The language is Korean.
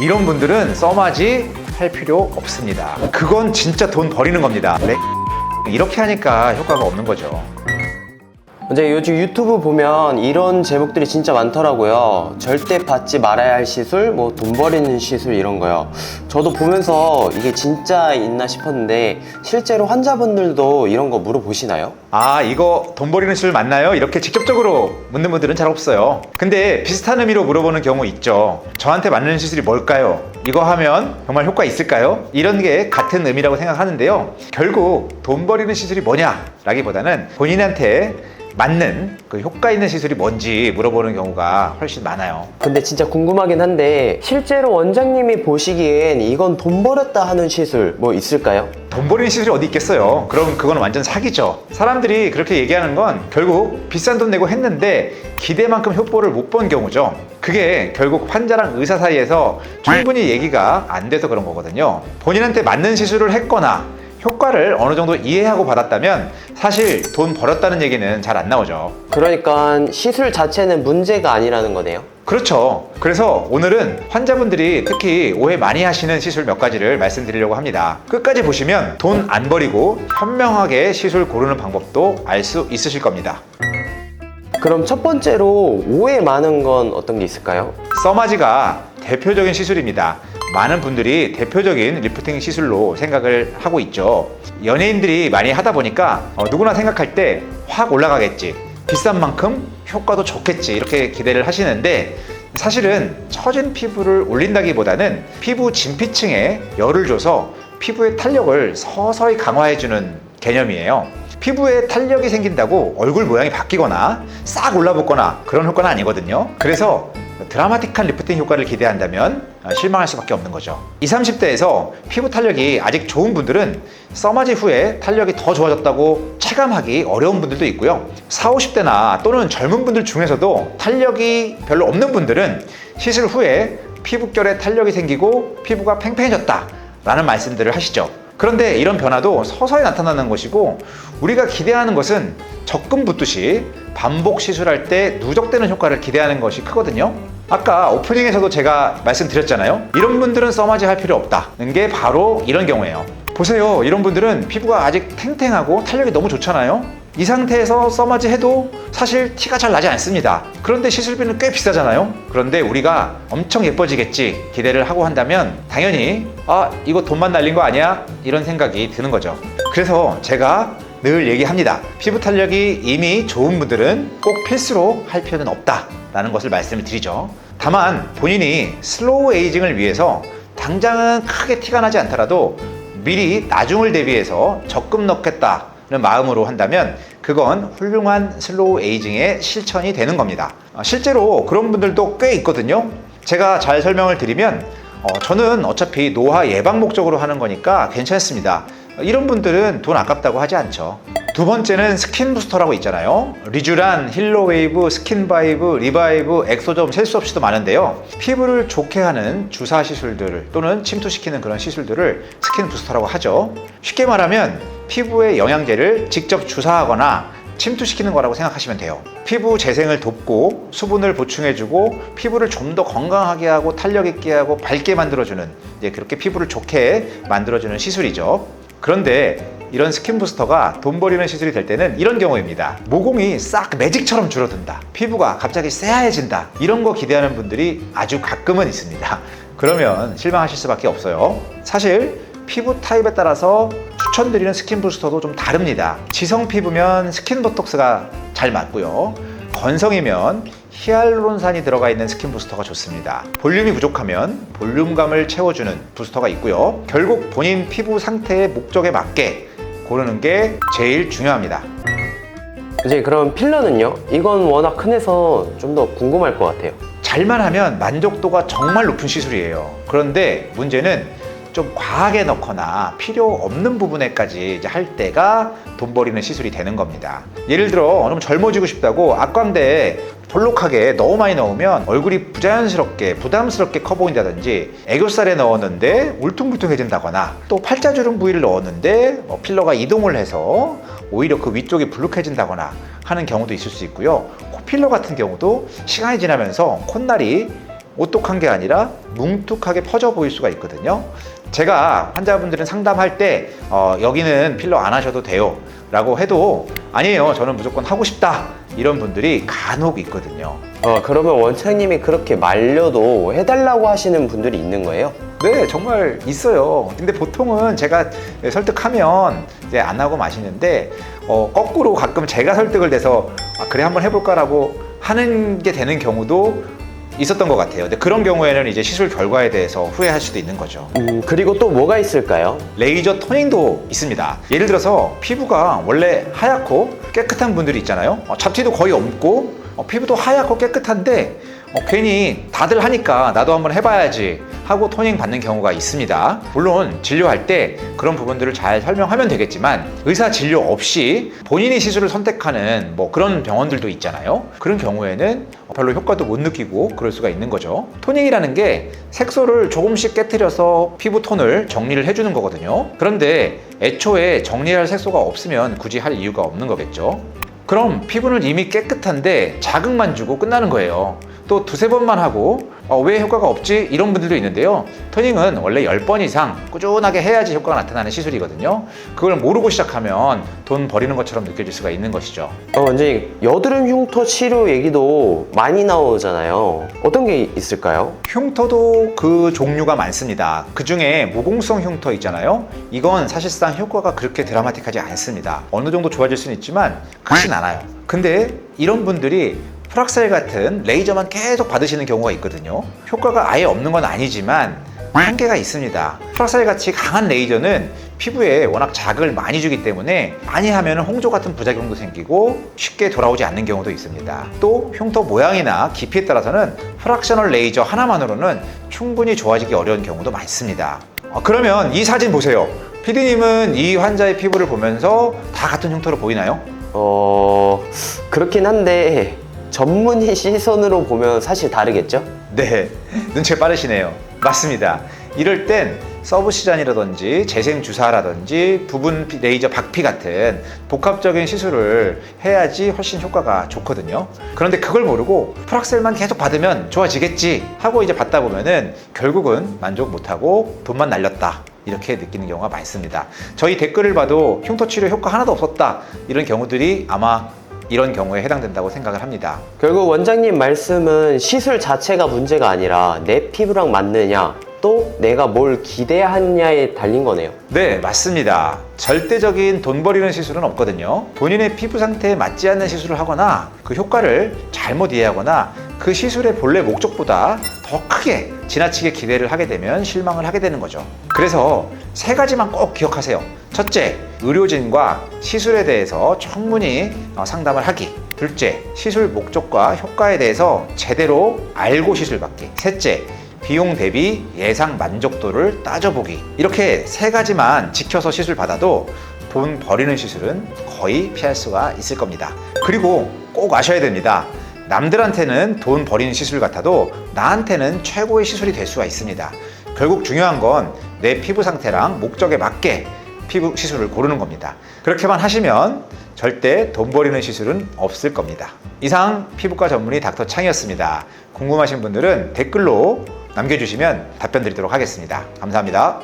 이런 분들은 써마지 할 필요 없습니다. 그건 진짜 돈 버리는 겁니다. 이렇게 하니까 효과가 없는 거죠. 이제 요즘 유튜브 보면 이런 제목들이 진짜 많더라고요. 절대 받지 말아야 할 시술, 뭐 돈 버리는 시술 이런 거요. 저도 보면서 이게 진짜 있나 싶었는데 실제로 환자분들도 이런 거 물어보시나요? 아, 이거 돈 버리는 시술 맞나요? 이렇게 직접적으로 묻는 분들은 잘 없어요. 근데 비슷한 의미로 물어보는 경우 있죠. 저한테 맞는 시술이 뭘까요? 이거 하면 정말 효과 있을까요? 이런 게 같은 의미라고 생각하는데요. 결국 돈 버리는 시술이 뭐냐? 라기보다는 본인한테 맞는 그 효과 있는 시술이 뭔지 물어보는 경우가 훨씬 많아요. 근데 진짜 궁금하긴 한데 실제로 원장님이 보시기엔 이건 돈 버렸다 하는 시술 뭐 있을까요? 돈 버리는 시술이 어디 있겠어요. 그럼 그건 완전 사기죠. 사람들이 그렇게 얘기하는 건 결국 비싼 돈 내고 했는데 기대만큼 효과를 못 본 경우죠. 그게 결국 환자랑 의사 사이에서 충분히 얘기가 안 돼서 그런 거거든요. 본인한테 맞는 시술을 했거나 효과를 어느 정도 이해하고 받았다면 사실 돈 벌었다는 얘기는 잘 안 나오죠. 그러니까 시술 자체는 문제가 아니라는 거네요. 그렇죠. 그래서 오늘은 환자분들이 특히 오해 많이 하시는 시술 몇 가지를 말씀드리려고 합니다. 끝까지 보시면 돈 안 버리고 현명하게 시술 고르는 방법도 알 수 있으실 겁니다. 그럼 첫 번째로 오해 많은 건 어떤 게 있을까요? 써마지가 대표적인 시술입니다. 많은 분들이 대표적인 리프팅 시술로 생각을 하고 있죠. 연예인들이 많이 하다 보니까 누구나 생각할 때 확 올라가겠지, 비싼 만큼 효과도 좋겠지, 이렇게 기대를 하시는데 사실은 처진 피부를 올린다기보다는 피부 진피층에 열을 줘서 피부의 탄력을 서서히 강화해주는 개념이에요. 피부에 탄력이 생긴다고 얼굴 모양이 바뀌거나 싹 올라붙거나 그런 효과는 아니거든요. 그래서 드라마틱한 리프팅 효과를 기대한다면 실망할 수밖에 없는 거죠. 20, 30대에서 피부 탄력이 아직 좋은 분들은 써마지 후에 탄력이 더 좋아졌다고 체감하기 어려운 분들도 있고요. 40, 50대나 또는 젊은 분들 중에서도 탄력이 별로 없는 분들은 시술 후에 피부결에 탄력이 생기고 피부가 팽팽해졌다 라는 말씀들을 하시죠. 그런데 이런 변화도 서서히 나타나는 것이고 우리가 기대하는 것은 적금 붓듯이 반복 시술할 때 누적되는 효과를 기대하는 것이 크거든요. 아까 오프닝에서도 제가 말씀드렸잖아요. 이런 분들은 써마지 할 필요 없다는 게 바로 이런 경우예요. 보세요. 이런 분들은 피부가 아직 탱탱하고 탄력이 너무 좋잖아요. 이 상태에서 써마지 해도 사실 티가 잘 나지 않습니다. 그런데 시술비는 꽤 비싸잖아요. 그런데 우리가 엄청 예뻐지겠지 기대를 하고 한다면 당연히 이거 돈만 날린 거 아니야? 이런 생각이 드는 거죠. 그래서 제가 늘 얘기합니다. 피부 탄력이 이미 좋은 분들은 꼭 필수로 할 필요는 없다 라는 것을 말씀을 드리죠. 다만 본인이 슬로우 에이징을 위해서 당장은 크게 티가 나지 않더라도 미리 나중을 대비해서 적금 넣겠다는 마음으로 한다면 그건 훌륭한 슬로우 에이징의 실천이 되는 겁니다. 실제로 그런 분들도 꽤 있거든요. 제가 잘 설명을 드리면 저는 어차피 노화 예방 목적으로 하는 거니까 괜찮습니다. 이런 분들은 돈 아깝다고 하지 않죠. 두 번째는 스킨 부스터라고 있잖아요. 리쥬란, 힐로웨이브, 스킨바이브, 리바이브, 엑소점 셀 수 없이도 많은데요. 피부를 좋게 하는 주사 시술들 또는 침투시키는 그런 시술들을 스킨 부스터라고 하죠. 쉽게 말하면 피부에 영양제를 직접 주사하거나 침투시키는 거라고 생각하시면 돼요. 피부 재생을 돕고 수분을 보충해주고 피부를 좀 더 건강하게 하고 탄력 있게 하고 밝게 만들어주는, 그렇게 피부를 좋게 만들어주는 시술이죠. 그런데 이런 스킨 부스터가 돈 버리는 시술이 될 때는 이런 경우입니다. 모공이 싹 매직처럼 줄어든다, 피부가 갑자기 새하얘진다, 이런 거 기대하는 분들이 아주 가끔은 있습니다. 그러면 실망하실 수밖에 없어요. 사실 피부 타입에 따라서 추천드리는 스킨 부스터도 좀 다릅니다. 지성 피부면 스킨 보톡스가 잘 맞고요. 건성이면 히알루론산이 들어가 있는 스킨 부스터가 좋습니다. 볼륨이 부족하면 볼륨감을 채워주는 부스터가 있고요. 결국 본인 피부 상태의 목적에 맞게 고르는 게 제일 중요합니다. 이제 그럼 필러는요? 이건 워낙 흔해서 좀 더 궁금할 것 같아요. 잘만 하면 만족도가 정말 높은 시술이에요. 그런데 문제는 좀 과하게 넣거나 필요 없는 부분에까지 이제 할 때가 돈 버리는 시술이 되는 겁니다. 예를 들어 좀 젊어지고 싶다고 악광대에 볼록하게 너무 많이 넣으면 얼굴이 부자연스럽게 부담스럽게 커 보인다든지, 애교살에 넣었는데 울퉁불퉁해진다거나, 또 팔자주름 부위를 넣었는데 필러가 이동을 해서 오히려 그 위쪽이 불룩해진다거나 하는 경우도 있을 수 있고요. 코필러 같은 경우도 시간이 지나면서 콧날이 오똑한 게 아니라 뭉툭하게 퍼져 보일 수가 있거든요. 제가 환자분들은 상담할 때 여기는 필러 안 하셔도 돼요 라고 해도 아니에요, 저는 무조건 하고 싶다, 이런 분들이 간혹 있거든요. 그러면 원장님이 그렇게 말려도 해달라고 하시는 분들이 있는 거예요? 네, 정말 있어요. 근데 보통은 제가 설득하면 이제 안 하고 마시는데 거꾸로 가끔 제가 설득을 돼서 그래 한번 해볼까라고 하는 게 되는 경우도 있었던 것 같아요. 근데 그런 경우에는 이제 시술 결과에 대해서 후회할 수도 있는 거죠. 그리고 또 뭐가 있을까요? 레이저 토닝도 있습니다. 예를 들어서 피부가 원래 하얗고 깨끗한 분들이 있잖아요. 잡티도 거의 없고 피부도 하얗고 깨끗한데 괜히 다들 하니까 나도 한번 해봐야지 하고 토닝 받는 경우가 있습니다. 물론 진료할 때 그런 부분들을 잘 설명하면 되겠지만 의사 진료 없이 본인이 시술을 선택하는 그런 병원들도 있잖아요. 그런 경우에는 별로 효과도 못 느끼고 그럴 수가 있는 거죠. 토닝이라는 게 색소를 조금씩 깨트려서 피부 톤을 정리를 해주는 거거든요. 그런데 애초에 정리할 색소가 없으면 굳이 할 이유가 없는 거겠죠. 그럼 피부는 이미 깨끗한데 자극만 주고 끝나는 거예요. 또 두세 번만 하고 왜 효과가 없지? 이런 분들도 있는데요. 토닝은 원래 10번 이상 꾸준하게 해야지 효과가 나타나는 시술이거든요. 그걸 모르고 시작하면 돈 버리는 것처럼 느껴질 수가 있는 것이죠. 원장님, 여드름 흉터 치료 얘기도 많이 나오잖아요. 어떤 게 있을까요? 흉터도 그 종류가 많습니다. 그 중에 모공성 흉터 있잖아요. 이건 사실상 효과가 그렇게 드라마틱하지 않습니다. 어느 정도 좋아질 수는 있지만 그렇진 않아요. 근데 이런 분들이 프락셀 같은 레이저만 계속 받으시는 경우가 있거든요. 효과가 아예 없는 건 아니지만 한계가 있습니다. 프락셀 같이 강한 레이저는 피부에 워낙 자극을 많이 주기 때문에 많이 하면 홍조 같은 부작용도 생기고 쉽게 돌아오지 않는 경우도 있습니다. 또 흉터 모양이나 깊이에 따라서는 프락셔널 레이저 하나만으로는 충분히 좋아지기 어려운 경우도 많습니다. 그러면 이 사진 보세요. PD님은 이 환자의 피부를 보면서 다 같은 흉터로 보이나요? 그렇긴 한데 전문의 시선으로 보면 사실 다르겠죠? 네, 눈치가 빠르시네요. 맞습니다. 이럴 땐 서브시전이라든지 재생주사라든지 부분 레이저 박피 같은 복합적인 시술을 해야지 훨씬 효과가 좋거든요. 그런데 그걸 모르고 프락셀만 계속 받으면 좋아지겠지 하고 이제 받다 보면은 결국은 만족 못하고 돈만 날렸다, 이렇게 느끼는 경우가 많습니다. 저희 댓글을 봐도 흉터 치료 효과 하나도 없었다, 이런 경우들이 아마 이런 경우에 해당된다고 생각을 합니다. 결국 원장님 말씀은 시술 자체가 문제가 아니라 내 피부랑 맞느냐, 또 내가 뭘 기대하느냐에 달린 거네요. 네, 맞습니다. 절대적인 돈 버리는 시술은 없거든요. 본인의 피부 상태에 맞지 않는 시술을 하거나 그 효과를 잘못 이해하거나 그 시술의 본래 목적보다 더 크게 지나치게 기대를 하게 되면 실망을 하게 되는 거죠. 그래서 세 가지만 꼭 기억하세요. 첫째, 의료진과 시술에 대해서 충분히 상담을 하기. 둘째, 시술 목적과 효과에 대해서 제대로 알고 시술받기. 셋째, 비용 대비 예상 만족도를 따져보기. 이렇게 세 가지만 지켜서 시술 받아도 돈 버리는 시술은 거의 피할 수가 있을 겁니다. 그리고 꼭 아셔야 됩니다. 남들한테는 돈 버리는 시술 같아도 나한테는 최고의 시술이 될 수가 있습니다. 결국 중요한 건 내 피부 상태랑 목적에 맞게 피부 시술을 고르는 겁니다. 그렇게만 하시면 절대 돈 버리는 시술은 없을 겁니다. 이상 피부과 전문의 닥터 창이었습니다. 궁금하신 분들은 댓글로 남겨주시면 답변 드리도록 하겠습니다. 감사합니다.